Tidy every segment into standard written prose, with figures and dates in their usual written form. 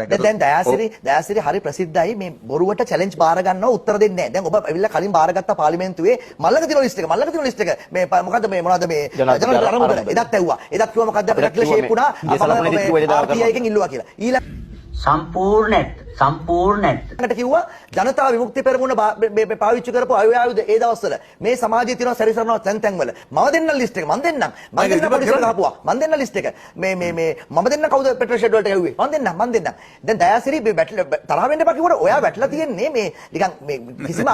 දැන් දයාසිරි හරි ප්‍රසිද්ධයි මේ බොරුවට චැලෙන්ජ් බාර ගන්නව උත්තර දෙන්නේ නැහැ. දැන් ඔබ ඇවිල්ලා කලින් බාරගත්ත පාර්ලිමේන්තුවේ මල්ලක තියෙන ලිස්ට් එක මේ මොකද්ද මේ මොනවද මේ ජනරල් අරමුදල එදත් ඇව්වා. එදත් කිව්වා මොකද්ද අපිට කියලා ෂේප් වුණා. RTI එකෙන් ඉල්ලුවා කියලා. ඊළඟ සම්පූර්ණට කිව්වා ජනතා විමුක්ති පෙරමුණ මේ පාවිච්චි කරපු ආයුධ ඒ දවස්වල මේ සමාජයේ තියෙන සැරිසරනවා තැන් වල මම දෙන්න ලිස්ට් එක මම දෙන්නම් පොලිසියට ගහපුවා මම දෙන්න ලිස්ට් එක මේ මම දෙන්න කවුද පෙට්‍රල් ෂෙඩ් වලට යව්වේ මම දෙන්නම් දැන් දයාසිරි මේ තරහ වෙන්න එපා කිව්වට ඔයා වැටලා තියෙන්නේ මේ නිකන් මේ කිසිම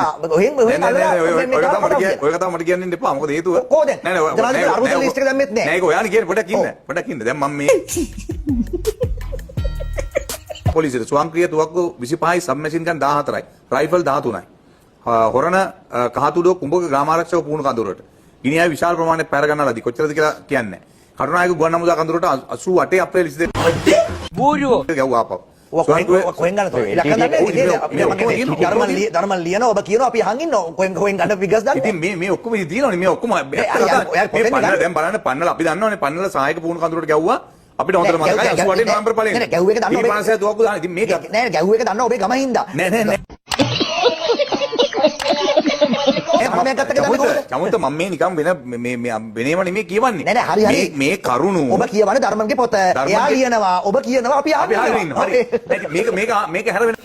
ඔය කතාව මට කියන්න ඉන්න එපා මොකද හේතුව කොහොමද නෑ අරුද ලිස්ට් එක දැම්මෙත් නෑ නෑ ඔයානේ කියන්නේ පොඩක් ඉන්න දැන් මම මේ පොලිසියට ස්වයංක්‍රීය තුවක්කු 25යි සබ්මැෂින් ගන් 14යි රයිෆල් 13යි හොරණ කහතුඩුව කුඹක ග්‍රාමාරක්ෂක පුහුණු කඳවුරට ගිනියයි විශාල ප්‍රමාණයක් පැර ගන්නලාදී කොච්චරද කියලා කියන්නේ කරුණායක ගුවන් හමුදා කඳවුරට 88 අප්‍රේල් 22 බූරුව ගව්වා ආපහු කොහෙන් ගන්නද ධර්මල් ලියනවා ඔබ කියනවා අපි අහන් ඉන්නවා කොහෙන් ගන්න ෆිගර්ස් දාන්න ඉතින් මේ ඔක්කොම ඉතින් තියෙනවනේ මේ ඔක්කොම දැන් බලන්න පන්නලා අපි දන්නවනේ පන්නලා සහායක පුහුණු කඳවුරට ගැව්වා අපිට හොඳට මතකයි 88 නොවැම්බර් පළවෙනි නෑ ගැව් එක දන්නවා ඔබ 500 තුවක්කු දාන ඉතින් මේක නෑ ගැව් එක දන්නවා ඔබේ ගම හින්දා නෑ චමුන්ත මම මේ නිකන් වෙනේම නෙමෙයි කියවන්නේ නෑ හරි මේ කරුණු ඔබ කියවන්නේ ධර්මන්ගේ පොත එයා ලියනවා ඔබ කියනවා අපි අහගෙන ඉන්නවා හරි මේක හැර වෙන